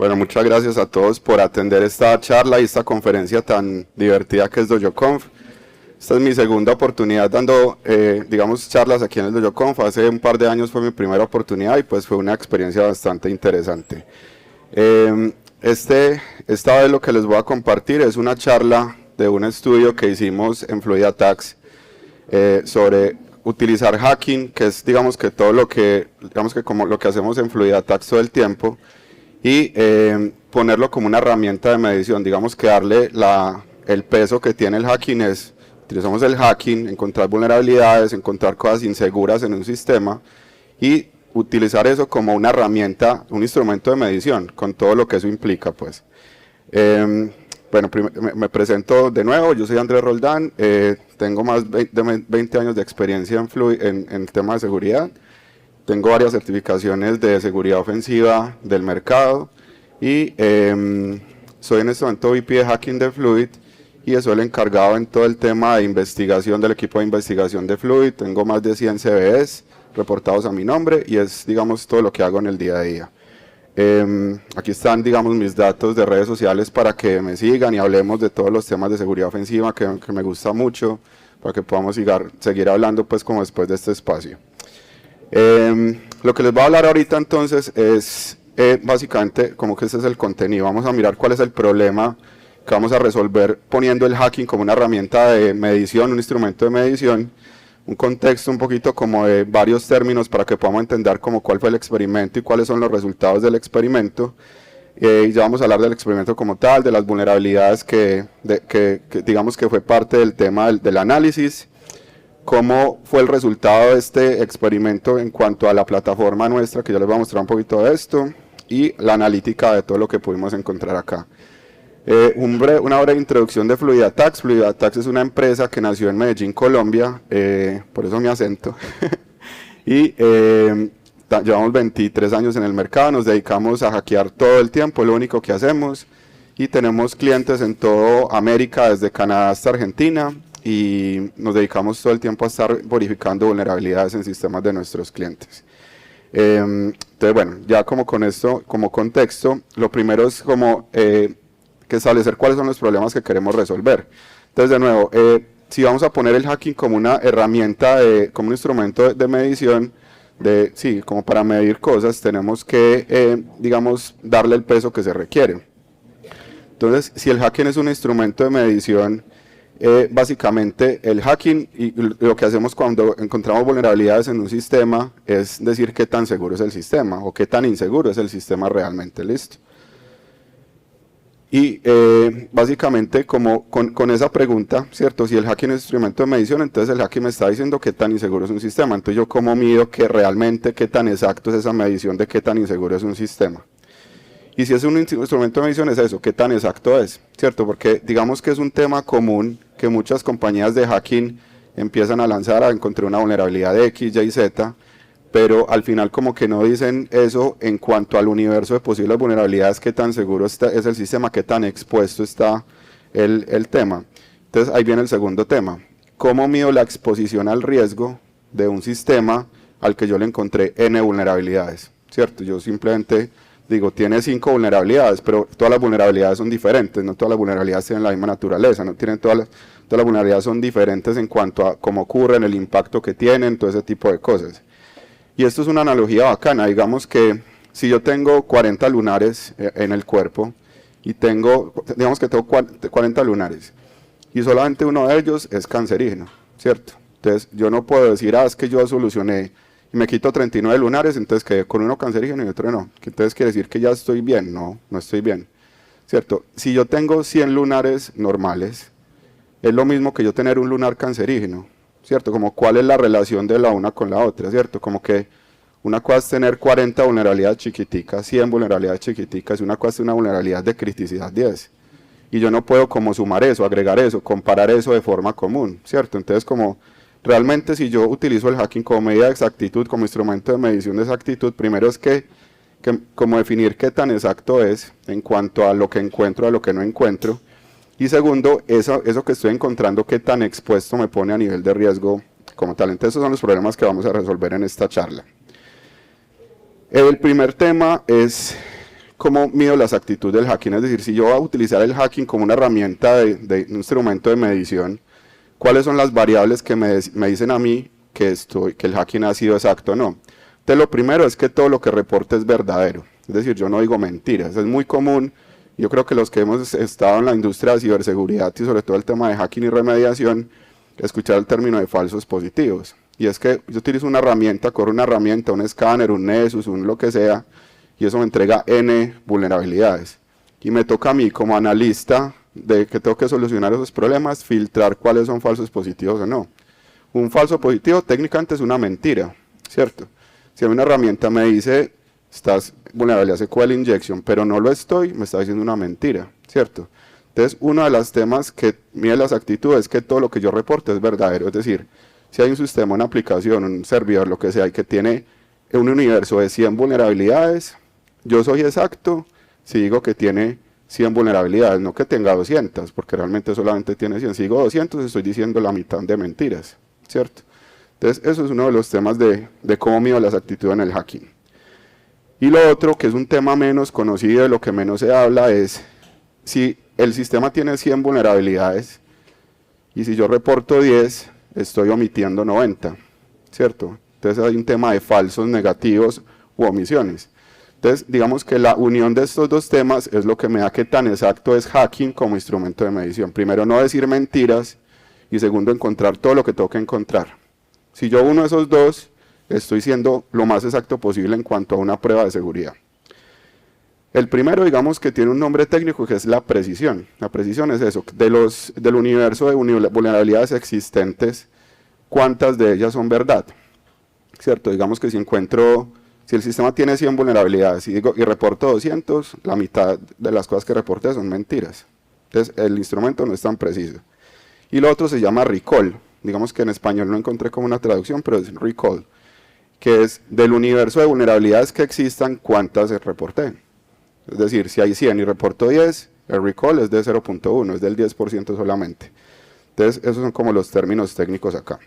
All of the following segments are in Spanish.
Bueno, muchas gracias a todos por atender esta charla y esta conferencia tan divertida que es DojoConf. Esta es mi segunda oportunidad dando, digamos, charlas aquí en el DojoConf. Hace un par de años fue mi primera oportunidad y pues fue una experiencia bastante interesante. Esta vez lo que les voy a compartir es una charla de un estudio que hicimos en Fluid Attacks sobre utilizar hacking, que es digamos que todo lo que, como lo que hacemos en Fluid Attacks todo el tiempo, y ponerlo como una herramienta de medición, digamos que darle el peso que tiene el hacking es, utilizamos el hacking, encontrar vulnerabilidades, encontrar cosas inseguras en un sistema y utilizar eso como una herramienta, un instrumento de medición, con todo lo que eso implica, pues. Bueno, me presento de nuevo, yo soy Andrés Roldán, tengo más de 20 años de experiencia en el tema de seguridad, tengo varias certificaciones de seguridad ofensiva del mercado y soy en este momento VP de Hacking de Fluid y soy el encargado en todo el tema de investigación del equipo de investigación de Fluid. Tengo más de 100 CVEs reportados a mi nombre y es, digamos, todo lo que hago en el día a día. Aquí están, digamos, mis datos de redes sociales para que me sigan y hablemos de todos los temas de seguridad ofensiva que me gusta mucho, para que podamos seguir hablando, pues, como después de este espacio. Lo que les voy a hablar ahorita entonces es básicamente como que ese es el contenido. Vamos a mirar cuál es el problema que vamos a resolver poniendo el hacking como una herramienta de medición, un instrumento de medición, un contexto un poquito como de varios términos para que podamos entender como cuál fue el experimento y cuáles son los resultados del experimento. Y ya vamos a hablar del experimento como tal, de las vulnerabilidades que digamos que fue parte del tema del análisis, cómo fue el resultado de este experimento en cuanto a la plataforma nuestra, que yo les voy a mostrar un poquito de esto, y la analítica de todo lo que pudimos encontrar acá. Una breve introducción de Fluid Attacks. Fluid Attacks es una empresa que nació en Medellín, Colombia, por eso mi acento, y llevamos 23 años en el mercado, nos dedicamos a hackear todo el tiempo, es lo único que hacemos, y tenemos clientes en toda América, desde Canadá hasta Argentina, y nos dedicamos todo el tiempo a estar verificando vulnerabilidades en sistemas de nuestros clientes. Entonces, bueno, ya como con esto, como contexto, lo primero es como que establecer cuáles son los problemas que queremos resolver. Entonces, de nuevo, si vamos a poner el hacking como una herramienta, como un instrumento de medición, sí, como para medir cosas, tenemos que, digamos, darle el peso que se requiere. Entonces, si el hacking es un instrumento de medición, básicamente el hacking y lo que hacemos cuando encontramos vulnerabilidades en un sistema es decir qué tan seguro es el sistema o qué tan inseguro es el sistema realmente, listo. Y básicamente como con esa pregunta, ¿cierto? Si el hacking es un instrumento de medición, entonces el hacking me está diciendo qué tan inseguro es un sistema. Entonces yo cómo mido que realmente qué tan exacto es esa medición de qué tan inseguro es un sistema. Y si es un instrumento de medición es eso, qué tan exacto es, ¿cierto? Porque digamos que es un tema común que muchas compañías de hacking empiezan a lanzar, a encontrar una vulnerabilidad de X, Y, Z, pero al final como que no dicen eso en cuanto al universo de posibles vulnerabilidades, qué tan seguro es el sistema, qué tan expuesto está el tema. Entonces ahí viene el segundo tema, ¿cómo mido la exposición al riesgo de un sistema al que yo le encontré N vulnerabilidades? ¿Cierto? Yo simplemente digo, tiene 5 vulnerabilidades, pero todas las vulnerabilidades son diferentes, no todas las vulnerabilidades tienen la misma naturaleza, no tienen todas las vulnerabilidades son diferentes en cuanto a cómo ocurren, el impacto que tienen, todo ese tipo de cosas. Y esto es una analogía bacana, digamos que si yo tengo 40 lunares en el cuerpo, y digamos que tengo 40 lunares, y solamente uno de ellos es cancerígeno, ¿cierto? Entonces yo no puedo decir, es que yo solucioné, y me quito 39 lunares, entonces quedé con uno cancerígeno y otro no. Entonces quiere decir que ya estoy bien. No, no estoy bien, ¿cierto? Si yo tengo 100 lunares normales, es lo mismo que yo tener un lunar cancerígeno, ¿cierto? Como cuál es la relación de la una con la otra, ¿cierto? Como que una cosa es tener 40 vulnerabilidades chiquiticas, 100 vulnerabilidades chiquiticas, y una cosa es una vulnerabilidad de criticidad 10. Y yo no puedo como sumar eso, agregar eso, comparar eso de forma común, ¿cierto? Entonces como realmente si yo utilizo el hacking como medida de exactitud, como instrumento de medición de exactitud, primero es que como definir qué tan exacto es en cuanto a lo que encuentro, a lo que no encuentro, y segundo, eso que estoy encontrando, qué tan expuesto me pone a nivel de riesgo como tal. Entonces esos son los problemas que vamos a resolver en esta charla. El primer tema es cómo mido la exactitud del hacking, es decir, si yo voy a utilizar el hacking como una herramienta de un instrumento de medición, ¿cuáles son las variables que me dicen a mí que el hacking ha sido exacto o no? Entonces lo primero es que todo lo que reporte es verdadero, es decir, yo no digo mentiras, es muy común. Yo creo que los que hemos estado en la industria de ciberseguridad y sobre todo el tema de hacking y remediación, escuchar el término de falsos positivos. Y es que yo utilizo una herramienta, corro una herramienta, un escáner, un Nessus, un lo que sea, y eso me entrega N vulnerabilidades. Y me toca a mí como analista de que tengo que solucionar esos problemas, filtrar cuáles son falsos positivos o no. Un falso positivo técnicamente es una mentira, ¿cierto? Si una herramienta me dice, estás vulnerable a SQL injection, pero no lo estoy, me está diciendo una mentira, ¿cierto? Entonces, uno de los temas que mide las actitudes es que todo lo que yo reporte es verdadero, es decir, si hay un sistema, una aplicación, un servidor, lo que sea, y que tiene un universo de 100 vulnerabilidades, yo soy exacto si digo que tiene 100 vulnerabilidades, no que tenga 200, porque realmente solamente tiene 100. Si digo 200, estoy diciendo la mitad de mentiras, ¿cierto? Entonces, eso es uno de los temas de cómo mido las actitudes en el hacking. Y lo otro, que es un tema menos conocido, de lo que menos se habla, es si el sistema tiene 100 vulnerabilidades y si yo reporto 10, estoy omitiendo 90, ¿cierto? Entonces hay un tema de falsos negativos u omisiones. Entonces, digamos que la unión de estos dos temas es lo que me da qué tan exacto es hacking como instrumento de medición. Primero, no decir mentiras, y segundo, encontrar todo lo que tengo que encontrar. Si yo uno de esos dos, estoy siendo lo más exacto posible en cuanto a una prueba de seguridad. El primero, digamos que tiene un nombre técnico que es la precisión. La precisión es eso, del universo de vulnerabilidades existentes, ¿cuántas de ellas son verdad? ¿Cierto? Digamos que si el sistema tiene 100 vulnerabilidades y reporto 200, la mitad de las cosas que reporté son mentiras. Entonces el instrumento no es tan preciso. Y lo otro se llama recall. Digamos que en español no encontré como una traducción, pero es recall, que es del universo de vulnerabilidades que existan, ¿cuántas reporté? Es decir, si hay 100 y reporto 10, el recall es de 0.1, es del 10% solamente. Entonces, esos son como los términos técnicos acá.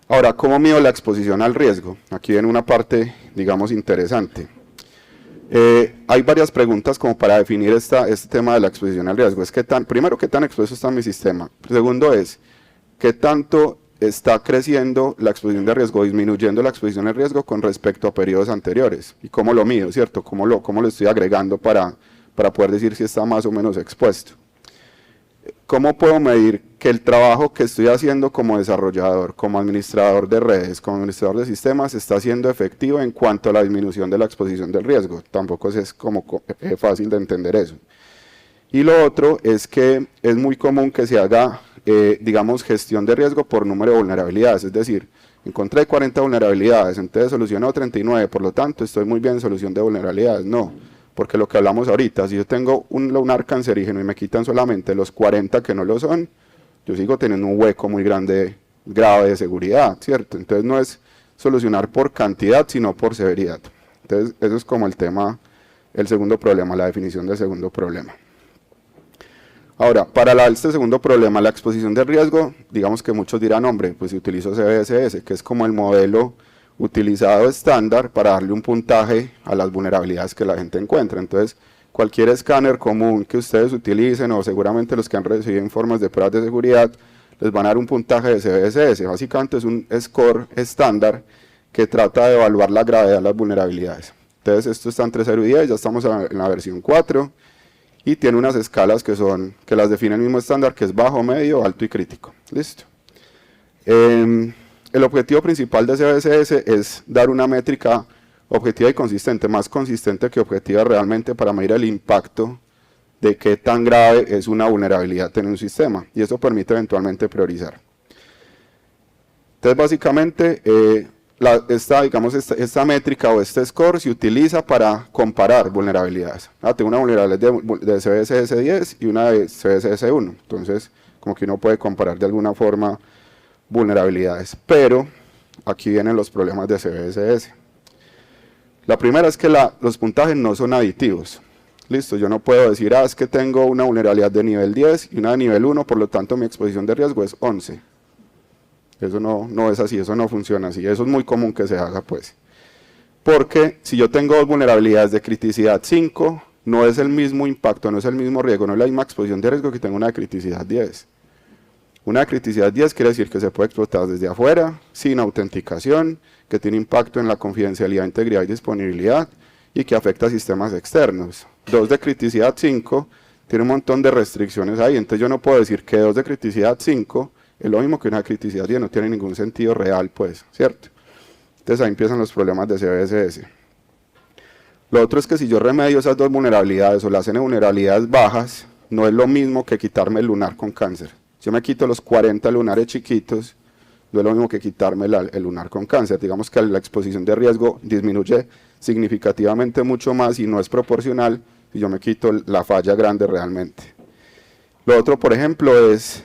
Ahora, ¿cómo mido la exposición al riesgo? Aquí viene una parte, digamos, interesante. Hay varias preguntas como para definir este tema de la exposición al riesgo. Primero, ¿qué tan expuesto está mi sistema? Segundo es, ¿qué tanto está creciendo la exposición de riesgo, disminuyendo la exposición al riesgo con respecto a periodos anteriores? ¿Y cómo lo mido, cierto? ¿Cómo lo estoy agregando para poder decir si está más o menos expuesto? ¿Cómo puedo medir que el trabajo que estoy haciendo como desarrollador, como administrador de redes, como administrador de sistemas, está siendo efectivo en cuanto a la disminución de la exposición del riesgo? Tampoco es como fácil de entender eso. Y lo otro es que es muy común que se haga, digamos, gestión de riesgo por número de vulnerabilidades, es decir, encontré 40 vulnerabilidades, entonces soluciono 39, por lo tanto estoy muy bien en solución de vulnerabilidades. No, porque lo que hablamos ahorita, si yo tengo un lunar cancerígeno y me quitan solamente los 40 que no lo son, yo sigo teniendo un hueco muy grave de seguridad, ¿cierto? Entonces no es solucionar por cantidad, sino por severidad. Entonces eso es como el tema, el segundo problema, la definición del segundo problema. Ahora, para este segundo problema, la exposición de riesgo, digamos que muchos dirán, hombre, pues si utilizo CVSS, que es como el modelo utilizado estándar para darle un puntaje a las vulnerabilidades que la gente encuentra. Entonces, cualquier escáner común que ustedes utilicen, o seguramente los que han recibido informes de pruebas de seguridad, les van a dar un puntaje de CVSS. Básicamente es un score estándar que trata de evaluar la gravedad de las vulnerabilidades. Entonces, esto está entre 0 y 10, ya estamos en la versión 4, y tiene unas escalas que las define el mismo estándar, que es bajo, medio, alto y crítico. Listo. El objetivo principal de CVSS es dar una métrica objetiva y consistente, más consistente que objetiva realmente, para medir el impacto de qué tan grave es una vulnerabilidad en un sistema, y eso permite eventualmente priorizar. Entonces básicamente esta métrica o este score se utiliza para comparar vulnerabilidades. Tengo una vulnerabilidad de CVSS 10 y una de CVSS 1, entonces como que uno puede comparar de alguna forma vulnerabilidades, pero aquí vienen los problemas de CVSS. La primera es que los puntajes no son aditivos. Listo, yo no puedo decir, es que tengo una vulnerabilidad de nivel 10 y una de nivel 1, por lo tanto mi exposición de riesgo es 11. Eso no es así, eso no funciona así, eso es muy común que se haga, pues. Porque si yo tengo dos vulnerabilidades de criticidad 5 no es el mismo impacto, no es el mismo riesgo, no es la misma exposición de riesgo que tenga una de criticidad 10. Una de criticidad 10 quiere decir que se puede explotar desde afuera, sin autenticación, que tiene impacto en la confidencialidad, integridad y disponibilidad, y que afecta a sistemas externos. 2 de criticidad 5 tiene un montón de restricciones ahí, entonces yo no puedo decir que 2 de criticidad 5 es lo mismo que una de criticidad 10, no tiene ningún sentido real, pues, ¿cierto? Entonces ahí empiezan los problemas de CBSS. Lo otro es que si yo remedio esas dos vulnerabilidades o las n vulnerabilidades bajas, no es lo mismo que quitarme el lunar con cáncer. Si yo me quito los 40 lunares chiquitos, no es lo mismo que quitarme el lunar con cáncer. Digamos que la exposición de riesgo disminuye significativamente mucho más y no es proporcional si yo me quito la falla grande realmente. Lo otro, por ejemplo, es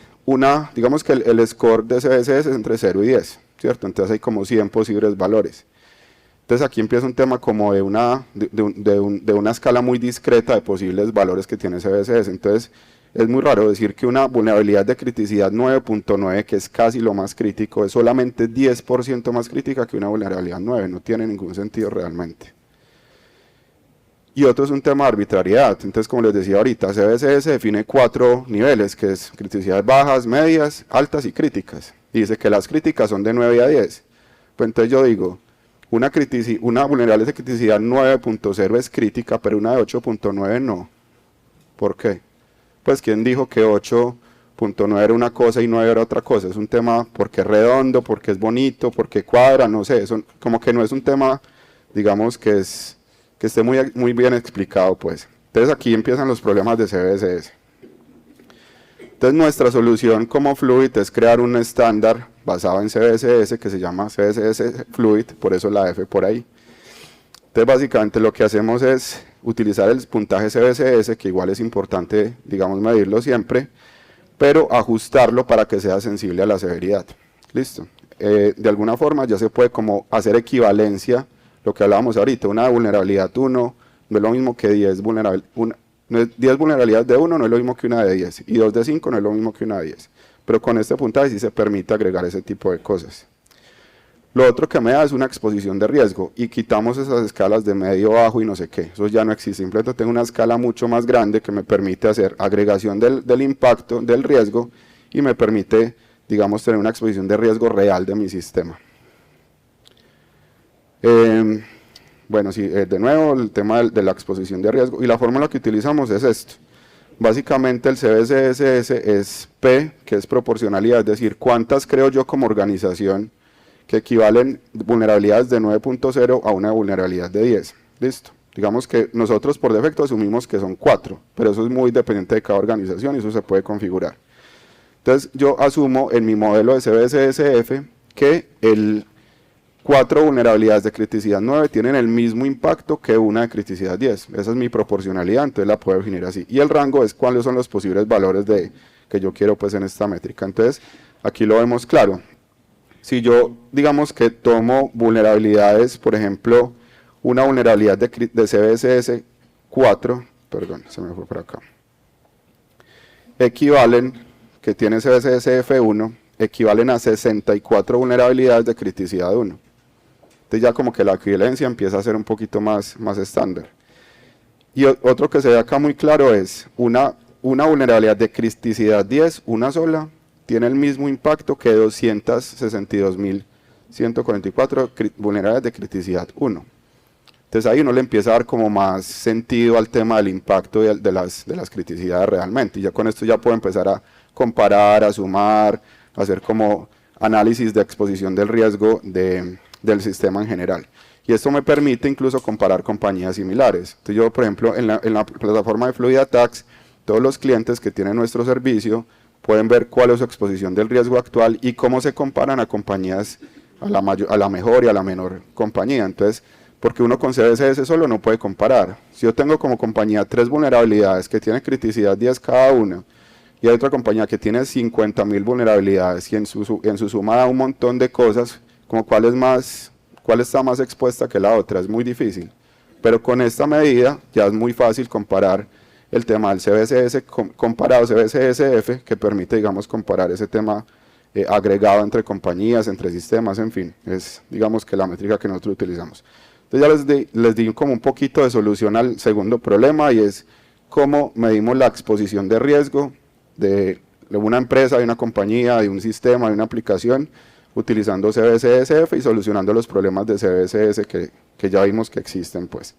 digamos que el score de CBSS es entre 0 y 10, ¿cierto? Entonces hay como 100 posibles valores. Entonces aquí empieza un tema como de una escala muy discreta de posibles valores que tiene CBSS. Entonces es muy raro decir que una vulnerabilidad de criticidad 9.9, que es casi lo más crítico, es solamente 10% más crítica que una vulnerabilidad 9, no tiene ningún sentido realmente. Y otro es un tema de arbitrariedad. Entonces, como les decía ahorita, CBSS define 4 niveles, que es criticidades bajas, medias, altas y críticas. Y dice que las críticas son de 9 a 10. Pues entonces yo digo, una vulnerabilidad de criticidad 9.0 es crítica, pero una de 8.9 no. ¿Por qué? Pues ¿quién dijo que 8.9 era una cosa y 9 era otra cosa? Es un tema porque es redondo, porque es bonito, porque cuadra, no sé, como que no es un tema, digamos, que esté muy bien explicado, pues. Entonces aquí empiezan los problemas de CBSS. Entonces nuestra solución como Fluid es crear un estándar basado en CBSS que se llama CBSS Fluid, por eso la F por ahí. Entonces básicamente lo que hacemos es utilizar el puntaje CBSS, que igual es importante, digamos, medirlo siempre, pero ajustarlo para que sea sensible a la severidad. Listo. De alguna forma ya se puede como hacer equivalencia, lo que hablábamos ahorita, una vulnerabilidad 1 no es lo mismo que 10 vulnerabilidades. 10 vulnerabilidades de 1 no es lo mismo que una de 10, y 2 de 5 no es lo mismo que una de 10. Pero con este puntaje sí se permite agregar ese tipo de cosas. Lo otro que me da es una exposición de riesgo, y quitamos esas escalas de medio, bajo y no sé qué. Eso ya no existe, simplemente tengo una escala mucho más grande que me permite hacer agregación del impacto, del riesgo, y me permite, digamos, tener una exposición de riesgo real de mi sistema. Bueno, sí, de nuevo el tema de la exposición de riesgo, y la fórmula que utilizamos es esto. Básicamente el CBSS es P, que es proporcionalidad, es decir, cuántas creo yo como organización que equivalen vulnerabilidades de 9.0 a una vulnerabilidad de 10. Listo. Digamos que nosotros por defecto asumimos que son 4, pero eso es muy dependiente de cada organización y eso se puede configurar. Entonces yo asumo en mi modelo de CBSSF que 4 vulnerabilidades de criticidad 9 tienen el mismo impacto que una de criticidad 10. Esa es mi proporcionalidad, entonces la puedo definir así. Y el rango es cuáles son los posibles valores que yo quiero pues en esta métrica. Entonces aquí lo vemos claro. Si yo digamos que tomo vulnerabilidades, por ejemplo, una vulnerabilidad de CBSS 4, perdón, se me fue por acá, equivalen, que tiene CBSS F1, equivalen a 64 vulnerabilidades de criticidad 1. Entonces ya como que la equivalencia empieza a ser un poquito más estándar. Y otro que se ve acá muy claro es una vulnerabilidad de criticidad 10, una sola, tiene el mismo impacto que 262.144 vulnerabilidades de criticidad 1. Entonces ahí uno le empieza a dar como más sentido al tema del impacto de las criticidades realmente. Y ya con esto ya puedo empezar a comparar, a sumar, a hacer como análisis de exposición del riesgo del sistema en general. Y esto me permite incluso comparar compañías similares. Entonces yo, por ejemplo, en la plataforma de Fluid Attacks, todos los clientes que tienen nuestro servicio pueden ver cuál es su exposición del riesgo actual y cómo se comparan a compañías, a la mejor y a la menor compañía. Entonces, porque uno con CBSS solo no puede comparar. Si yo tengo como compañía 3 vulnerabilidades que tienen criticidad 10 cada una, y hay otra compañía que tiene 50.000 vulnerabilidades y en su suma da un montón de cosas, como cuál está más expuesta que la otra, es muy difícil. Pero con esta medida ya es muy fácil comparar el tema del CBSS comparado CBSSF, que permite, digamos, comparar ese tema agregado entre compañías, entre sistemas, en fin, es, digamos, que la métrica que nosotros utilizamos. Entonces ya les di como un poquito de solución al segundo problema, y es cómo medimos la exposición de riesgo de una empresa, de una compañía, de un sistema, de una aplicación, utilizando CBCSF y solucionando los problemas de CBCS que ya vimos que existen, pues.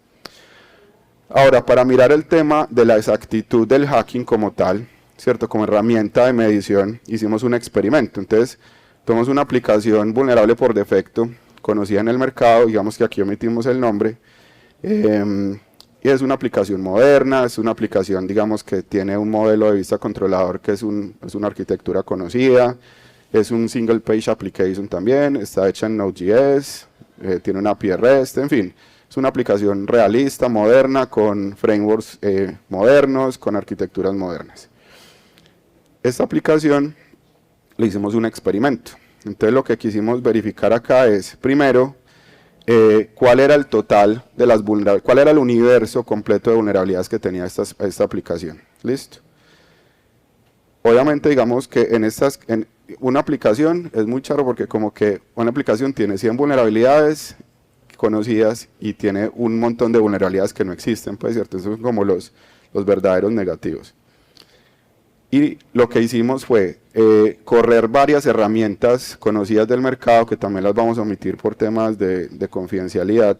Ahora, para mirar el tema de la exactitud del hacking como tal, ¿cierto? Como herramienta de medición, hicimos un experimento. Entonces, tomamos una aplicación vulnerable por defecto, conocida en el mercado, digamos que aquí omitimos el nombre, y es una aplicación moderna, es una aplicación, digamos, que tiene un modelo de vista controlador que es una arquitectura conocida, es un single page application también, está hecha en Node.js, tiene una API REST, en fin, es una aplicación realista, moderna, con frameworks modernos, con arquitecturas modernas. Esta aplicación le hicimos un experimento. Entonces lo que quisimos verificar acá es, primero, cuál era el total de las vulnerabilidades, cuál era el universo completo de vulnerabilidades que tenía esta aplicación. ¿Listo? Obviamente, digamos que en una aplicación es muy charro, porque como que una aplicación tiene 100 vulnerabilidades conocidas y tiene un montón de vulnerabilidades que no existen, pues, ¿cierto? Esos son como los verdaderos negativos. Y lo que hicimos fue correr varias herramientas conocidas del mercado, que también las vamos a omitir por temas de confidencialidad,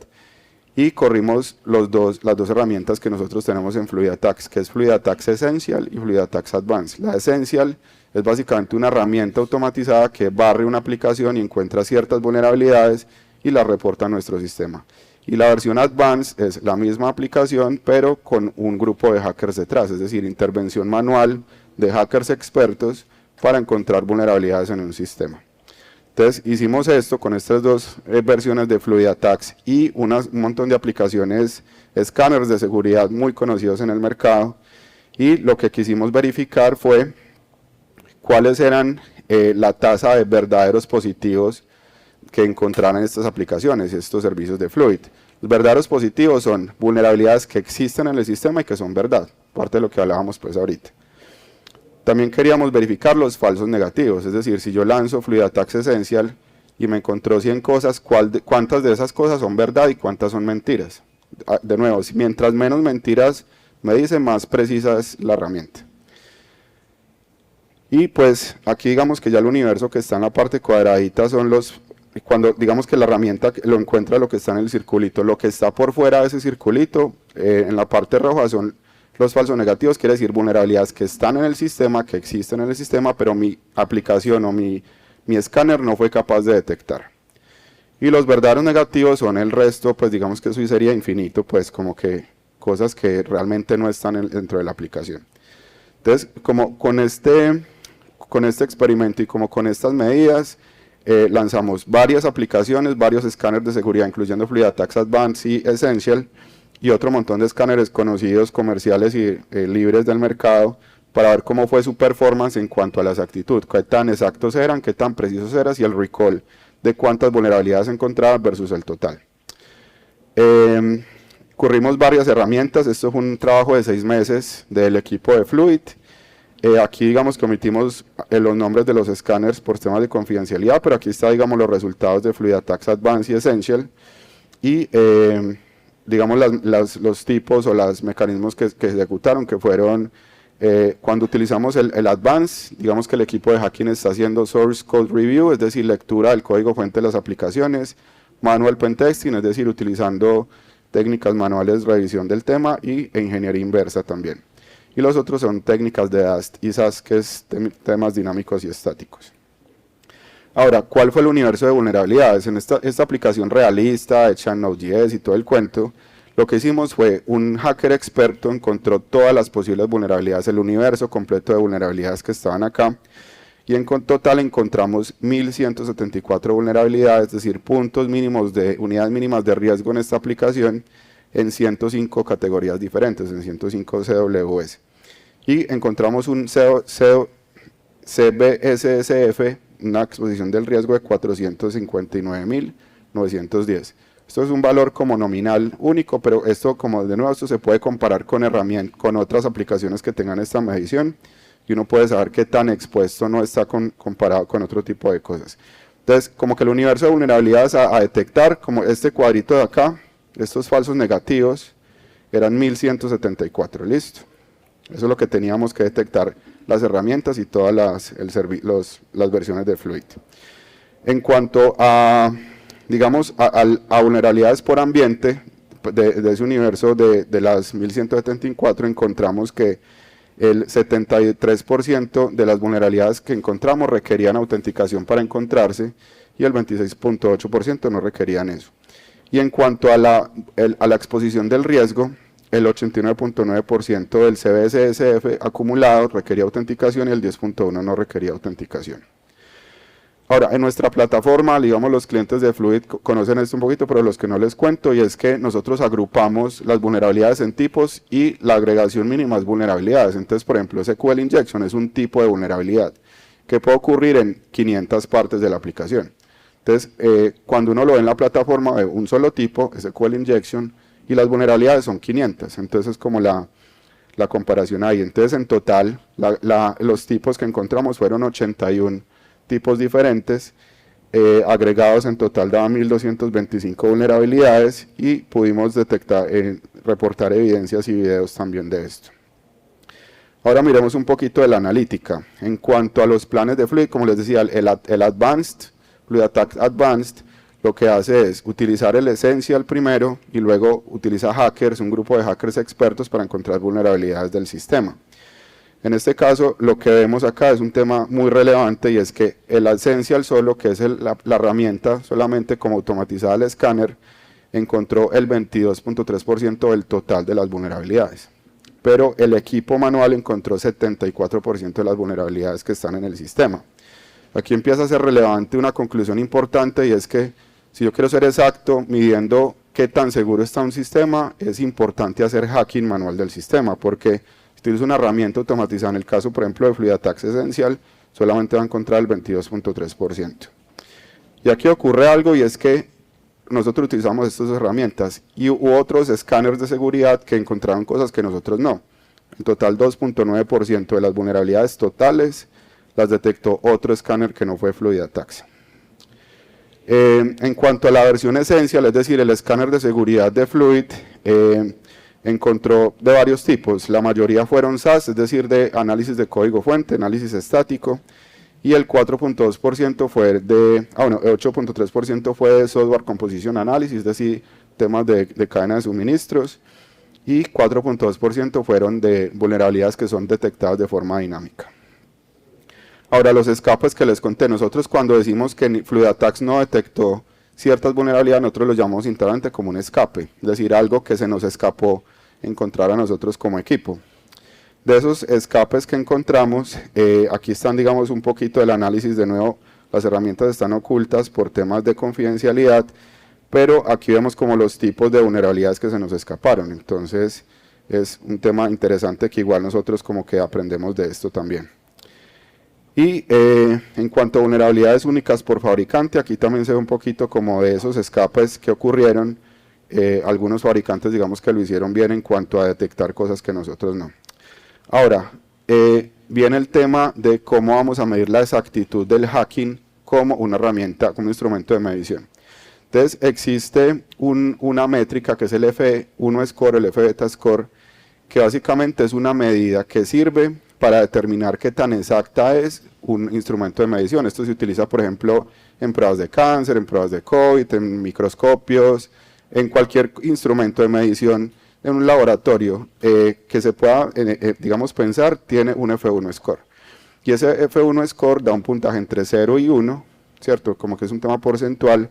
y corrimos las dos herramientas que nosotros tenemos en FluidAttacks, que es FluidAttacks Essential y FluidAttacks Advanced. La Essential es básicamente una herramienta automatizada que barre una aplicación y encuentra ciertas vulnerabilidades y las reporta a nuestro sistema. Y la versión Advanced es la misma aplicación, pero con un grupo de hackers detrás, es decir, intervención manual de hackers expertos para encontrar vulnerabilidades en un sistema. Entonces hicimos esto con estas dos versiones de FluidAttacks y un montón de aplicaciones, escáneres de seguridad muy conocidos en el mercado, y lo que quisimos verificar fue cuáles eran la tasa de verdaderos positivos que encontraran estas aplicaciones y estos servicios de Fluid. Los verdaderos positivos son vulnerabilidades que existen en el sistema y que son verdad, parte de lo que hablábamos pues ahorita. También queríamos verificar los falsos negativos, es decir, si yo lanzo FluidAttacks Essential y me encontró 100 cosas, ¿cuántas de esas cosas son verdad y cuántas son mentiras? De nuevo, mientras menos mentiras me dice, más precisa es la herramienta. Y pues aquí digamos que ya el universo que está en la parte cuadradita son cuando digamos que la herramienta lo encuentra lo que está en el circulito. Lo que está por fuera de ese circulito, en la parte roja, son los falsos negativos, quiere decir vulnerabilidades que están en el sistema, que existen en el sistema, pero mi aplicación o mi escáner no fue capaz de detectar. Y los verdaderos negativos son el resto, pues digamos que eso sería infinito, pues como que cosas que realmente no están dentro de la aplicación. Entonces, como con este experimento y como con estas medidas, lanzamos varias aplicaciones, varios escáneres de seguridad, incluyendo FluidAttacks Advanced y Essential, y otro montón de escáneres conocidos, comerciales y libres del mercado, para ver cómo fue su performance en cuanto a la exactitud, qué tan exactos eran, qué tan precisos eran, y el recall de cuántas vulnerabilidades encontraban versus el total. Corrimos varias herramientas, esto fue un trabajo de 6 meses del equipo de Fluid. Aquí digamos que omitimos los nombres de los escáneres por temas de confidencialidad, pero aquí está digamos los resultados de FluidAttacks Advanced y Essential, y digamos los tipos o los mecanismos que ejecutaron, que fueron cuando utilizamos el Advanced, digamos que el equipo de hacking está haciendo Source Code Review, es decir, lectura del código fuente de las aplicaciones, Manual Pentesting, es decir, utilizando técnicas manuales de revisión del tema, y ingeniería inversa también. Y los otros son técnicas de DAST y SAS, que es temas dinámicos y estáticos. Ahora, ¿cuál fue el universo de vulnerabilidades? En esta aplicación realista, hecha en Node.js y todo el cuento, lo que hicimos fue un hacker experto encontró todas las posibles vulnerabilidades, el universo completo de vulnerabilidades que estaban acá, y en total encontramos 1174 vulnerabilidades, es decir, puntos mínimos unidades mínimas de riesgo en esta aplicación, en 105 categorías diferentes, en 105 CWS. Y encontramos un CBSSF, una exposición del riesgo de 459.910. Esto es un valor como nominal único, pero esto, como de nuevo, esto se puede comparar con otras aplicaciones que tengan esta medición, y uno puede saber qué tan expuesto no está comparado con otro tipo de cosas. Entonces, como que el universo de vulnerabilidades a detectar, como este cuadrito de acá, estos falsos negativos eran 1174, listo. Eso es lo que teníamos que detectar las herramientas y todas las versiones de Fluid. En cuanto a, digamos, a vulnerabilidades por ambiente, de ese universo de las 1174, encontramos que el 73% de las vulnerabilidades que encontramos requerían autenticación para encontrarse y el 26.8% no requerían eso. Y en cuanto a la exposición del riesgo, el 89.9% del CBSSF acumulado requería autenticación y el 10.1% no requería autenticación. Ahora, en nuestra plataforma, digamos, los clientes de Fluid conocen esto un poquito, pero los que no les cuento, y es que nosotros agrupamos las vulnerabilidades en tipos y la agregación mínima es vulnerabilidades. Entonces, por ejemplo, SQL Injection es un tipo de vulnerabilidad que puede ocurrir en 500 partes de la aplicación. Entonces, cuando uno lo ve en la plataforma, ve un solo tipo, SQL Injection, y las vulnerabilidades son 500. Entonces, es como la comparación ahí. Entonces, en total, los tipos que encontramos fueron 81 tipos diferentes, agregados en total daban 1225 vulnerabilidades y pudimos detectar, reportar evidencias y videos también de esto. Ahora miremos un poquito de la analítica. En cuanto a los planes de Fluid, como les decía, el Advanced, Fluid Attack Advanced, lo que hace es utilizar el Essential primero y luego utiliza hackers, un grupo de hackers expertos para encontrar vulnerabilidades del sistema. En este caso, lo que vemos acá es un tema muy relevante y es que el Essential solo, que es la herramienta solamente como automatizada el escáner, encontró el 22.3% del total de las vulnerabilidades. Pero el equipo manual encontró 74% de las vulnerabilidades que están en el sistema. Aquí empieza a ser relevante una conclusión importante y es que si yo quiero ser exacto, midiendo qué tan seguro está un sistema, es importante hacer hacking manual del sistema, porque si utilizo una herramienta automatizada, en el caso por ejemplo de Fluid Attack Essential, solamente va a encontrar el 22.3%. Y aquí ocurre algo y es que nosotros utilizamos estas herramientas y hubo otros escáneres de seguridad que encontraron cosas que nosotros no. En total 2.9% de las vulnerabilidades totales las detectó otro escáner que no fue Fluid Attacks. En cuanto a la versión Essential, es decir, el escáner de seguridad de Fluid, encontró de varios tipos. La mayoría fueron SAS, es decir, de análisis de código fuente, análisis estático, y el 4.2% fue de, 8.3% fue de software composition analysis, es decir, temas de cadena de suministros, y 4.2% fueron de vulnerabilidades que son detectadas de forma dinámica. Ahora, los escapes que les conté, nosotros cuando decimos que Fluid Attacks no detectó ciertas vulnerabilidades, nosotros lo llamamos internamente como un escape, es decir, algo que se nos escapó encontrar a nosotros como equipo. De esos escapes que encontramos, aquí están, digamos, un poquito del análisis. De nuevo, las herramientas están ocultas por temas de confidencialidad, pero aquí vemos como los tipos de vulnerabilidades que se nos escaparon. Entonces, es un tema interesante que igual nosotros como que aprendemos de esto también. Y en cuanto a vulnerabilidades únicas por fabricante, aquí también se ve un poquito como de esos escapes que ocurrieron. Algunos fabricantes, digamos, que lo hicieron bien en cuanto a detectar cosas que nosotros no. Ahora, viene el tema de cómo vamos a medir la exactitud del hacking como una herramienta, como un instrumento de medición. Entonces, existe una métrica que es el F1 Score, el F-Beta Score, que básicamente es una medida que sirve para determinar qué tan exacta es un instrumento de medición. Esto se utiliza, por ejemplo, en pruebas de cáncer, en pruebas de COVID, en microscopios, en cualquier instrumento de medición en un laboratorio que se pueda, digamos, pensar, tiene un F1 Score. Y ese F1 Score da un puntaje entre 0 y 1, ¿cierto? Como que es un tema porcentual,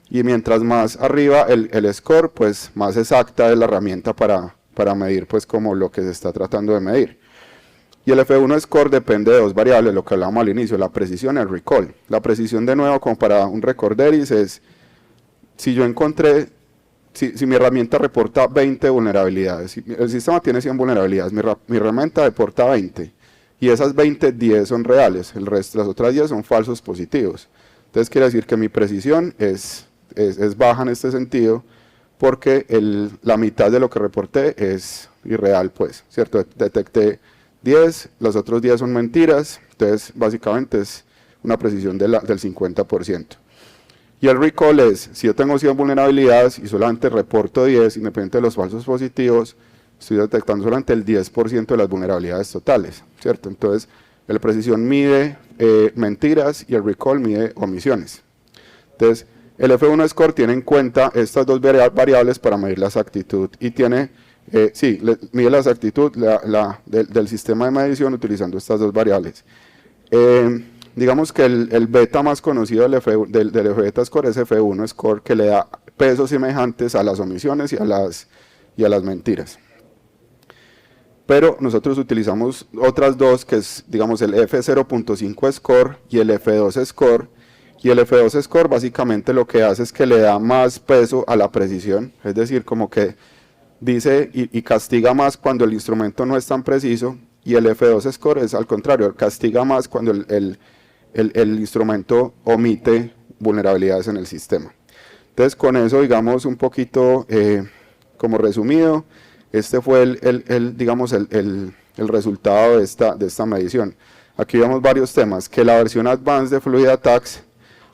y mientras más arriba el score, pues más exacta es la herramienta para medir, pues, como lo que se está tratando de medir. Y el F1 Score depende de dos variables, lo que hablábamos al inicio, la precisión y el recall. La precisión, de nuevo, como para un recorderis, es si yo encontré, si mi herramienta reporta 20 vulnerabilidades, si el sistema tiene 100 vulnerabilidades, mi herramienta reporta 20, y esas 20, 10 son reales, el resto, las otras 10 son falsos positivos. Entonces quiere decir que mi precisión es baja en este sentido, porque la mitad de lo que reporté es irreal, pues, ¿cierto? Detecté 10, los otros 10 son mentiras, entonces básicamente es una precisión del 50%. Y el recall es, si yo tengo 100 vulnerabilidades y solamente reporto 10, independiente de los falsos positivos, estoy detectando solamente el 10% de las vulnerabilidades totales, ¿cierto? Entonces, el precisión mide mentiras y el recall mide omisiones. Entonces, el F1 Score tiene en cuenta estas dos variables para medir la exactitud y tiene, mide la exactitud del sistema de medición utilizando estas dos variables. Digamos que el beta más conocido del F-Beta Score es F1 Score, que le da pesos semejantes a las omisiones y a las mentiras. Pero nosotros utilizamos otras dos, que es, digamos, el F0.5 Score y el F2 Score. Y el F2 Score básicamente lo que hace es que le da más peso a la precisión, es decir, como que dice y castiga más cuando el instrumento no es tan preciso, y el F2 Score es al contrario, castiga más cuando el instrumento omite vulnerabilidades en el sistema. Entonces, con eso, digamos, un poquito como resumido, este fue el resultado de esta medición. Aquí vemos varios temas, que la versión Advanced de Fluid Attacks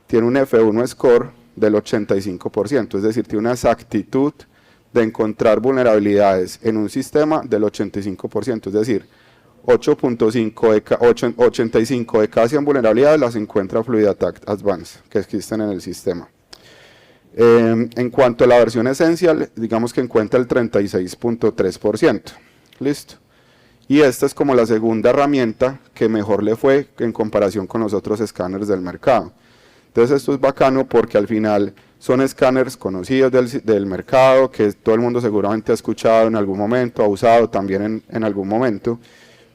tiene un F1 Score del 85%, es decir, tiene una exactitud de encontrar vulnerabilidades en un sistema del 85%, es decir, 85 de cada 100 vulnerabilidades las encuentra Fluid Attack Advanced, que existen en el sistema. En cuanto a la versión Essential, digamos que encuentra el 36.3%, listo. Y esta es como la segunda herramienta que mejor le fue en comparación con los otros escáneres del mercado. Entonces esto es bacano porque al final son escáneres conocidos del mercado, que todo el mundo seguramente ha escuchado en algún momento, ha usado también en algún momento,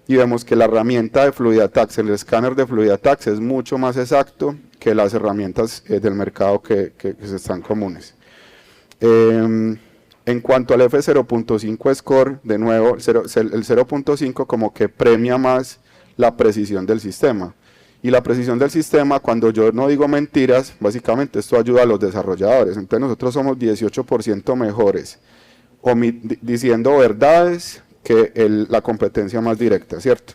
y vemos que la herramienta de Fluid Attacks, el escáner de Fluid Attacks es mucho más exacto que las herramientas del mercado que están comunes. En cuanto al F0.5 Score, de nuevo, el 0.5 como que premia más la precisión del sistema. Y la precisión del sistema, cuando yo no digo mentiras, básicamente esto ayuda a los desarrolladores. Entonces nosotros somos 18% mejores diciendo verdades que la competencia más directa, ¿cierto?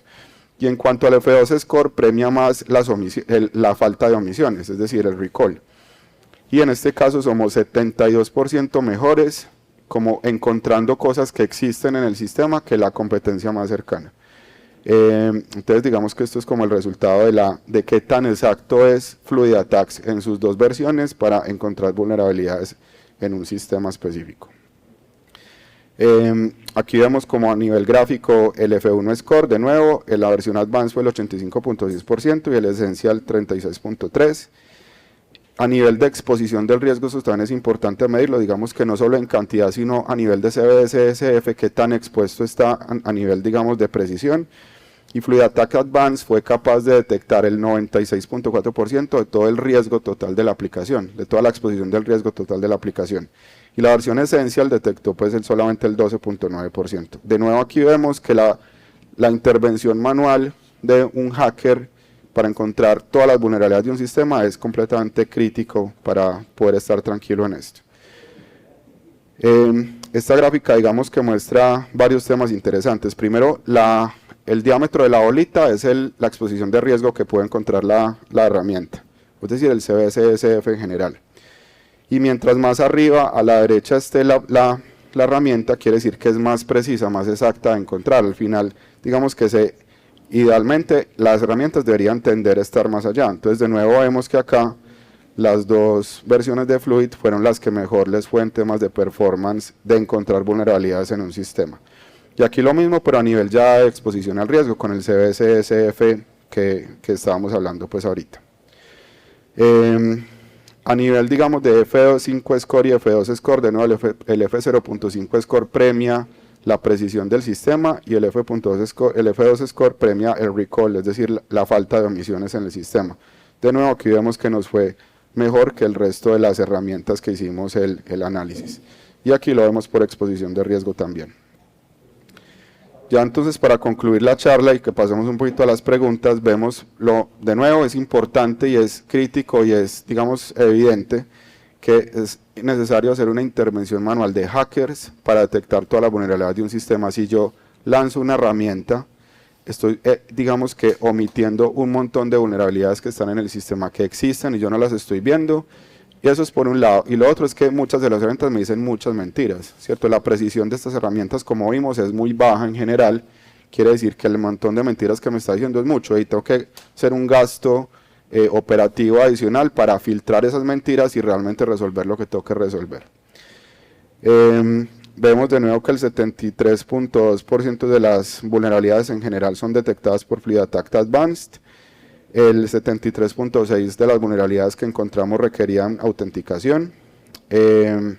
Y en cuanto al F2 Score, premia más la falta de omisiones, es decir, el recall. Y en este caso somos 72% mejores, como encontrando cosas que existen en el sistema que la competencia más cercana. Entonces digamos que esto es como el resultado de qué tan exacto es Fluid Attacks en sus dos versiones para encontrar vulnerabilidades en un sistema específico. Aquí vemos como a nivel gráfico el F1 Score, de nuevo, en la versión Advanced fue el 85.6% y el Essential 36.3%. A nivel de exposición del riesgo, eso también es importante medirlo, digamos que no solo en cantidad, sino a nivel de CBSSF, qué tan expuesto está a nivel, digamos, de precisión. Y Fluid Attack Advanced fue capaz de detectar el 96.4% de todo el riesgo total de la aplicación, de toda la exposición del riesgo total de la aplicación. Y la versión Essential detectó pues solamente el 12.9%. De nuevo aquí vemos que la intervención manual de un hacker para encontrar todas las vulnerabilidades de un sistema es completamente crítico para poder estar tranquilo en esto. Esta gráfica digamos que muestra varios temas interesantes. Primero, el diámetro de la bolita es la exposición de riesgo que puede encontrar la herramienta, es decir, el CBSSF en general. Y mientras más arriba a la derecha esté la herramienta, quiere decir que es más precisa, más exacta de encontrar. Al final, digamos que idealmente las herramientas deberían tender a estar más allá. Entonces de nuevo vemos que acá las dos versiones de Fluid fueron las que mejor les fue en temas de performance de encontrar vulnerabilidades en un sistema. Y aquí lo mismo, pero a nivel ya de exposición al riesgo con el CBSSF que estábamos hablando pues ahorita. A nivel digamos de F5 Score y F2 Score, de nuevo el F0.5 Score premia la precisión del sistema y el F2 Score premia el recall, es decir, la falta de omisiones en el sistema. De nuevo aquí vemos que nos fue mejor que el resto de las herramientas que hicimos el análisis. Y aquí lo vemos por exposición de riesgo también. Ya entonces para concluir la charla y que pasemos un poquito a las preguntas, vemos, de nuevo es importante y es crítico y es digamos evidente que es necesario hacer una intervención manual de hackers para detectar toda la vulnerabilidad de un sistema. Si yo lanzo una herramienta, estoy digamos que omitiendo un montón de vulnerabilidades que están en el sistema que existen y yo no las estoy viendo, Y eso es por un lado. Y lo otro es que muchas de las herramientas me dicen muchas mentiras, ¿cierto? La precisión de estas herramientas, como vimos, es muy baja en general. Quiere decir que el montón de mentiras que me está diciendo es mucho y tengo que hacer un gasto operativo adicional para filtrar esas mentiras y realmente resolver lo que tengo que resolver. Vemos de nuevo que el 73.2% de las vulnerabilidades en general son detectadas por FluidAttack Advanced. El 73.6% de las vulnerabilidades que encontramos requerían autenticación. El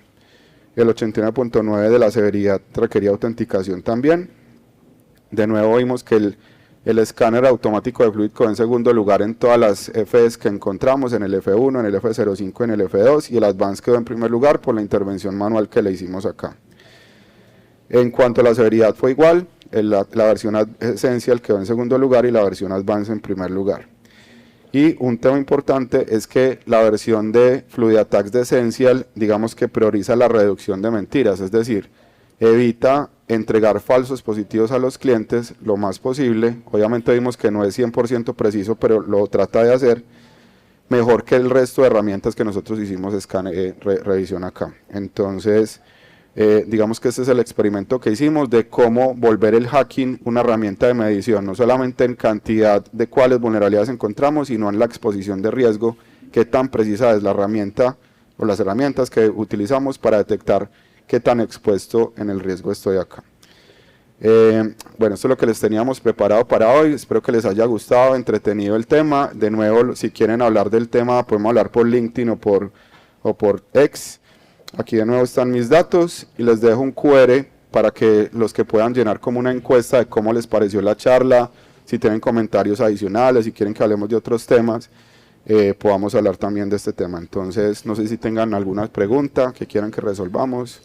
89.9% de la severidad requería autenticación también. De nuevo vimos que el escáner automático de Fluid quedó en segundo lugar en todas las FEs que encontramos, en el F1, en el F05, en el F2, y el Advanced quedó en primer lugar por la intervención manual que le hicimos acá. En cuanto a la severidad fue igual, la versión Essential quedó en segundo lugar y la versión Advanced en primer lugar. Y un tema importante es que la versión de FluidAttack de Essential, digamos que prioriza la reducción de mentiras, es decir, evita entregar falsos positivos a los clientes lo más posible. Obviamente vimos que no es 100% preciso, pero lo trata de hacer mejor que el resto de herramientas que nosotros hicimos revisión acá. Entonces, digamos que este es el experimento que hicimos de cómo volver el hacking una herramienta de medición, no solamente en cantidad de cuáles vulnerabilidades encontramos, sino en la exposición de riesgo, qué tan precisa es la herramienta o las herramientas que utilizamos para detectar qué tan expuesto en el riesgo estoy acá. Bueno, esto es lo que les teníamos preparado para hoy. Espero que les haya gustado, entretenido el tema. De nuevo, si quieren hablar del tema, podemos hablar por LinkedIn o por X. Aquí de nuevo están mis datos y les dejo un QR para que los que puedan llenar como una encuesta de cómo les pareció la charla, si tienen comentarios adicionales, si quieren que hablemos de otros temas, podamos hablar también de este tema. Entonces, no sé si tengan alguna pregunta que quieran que resolvamos.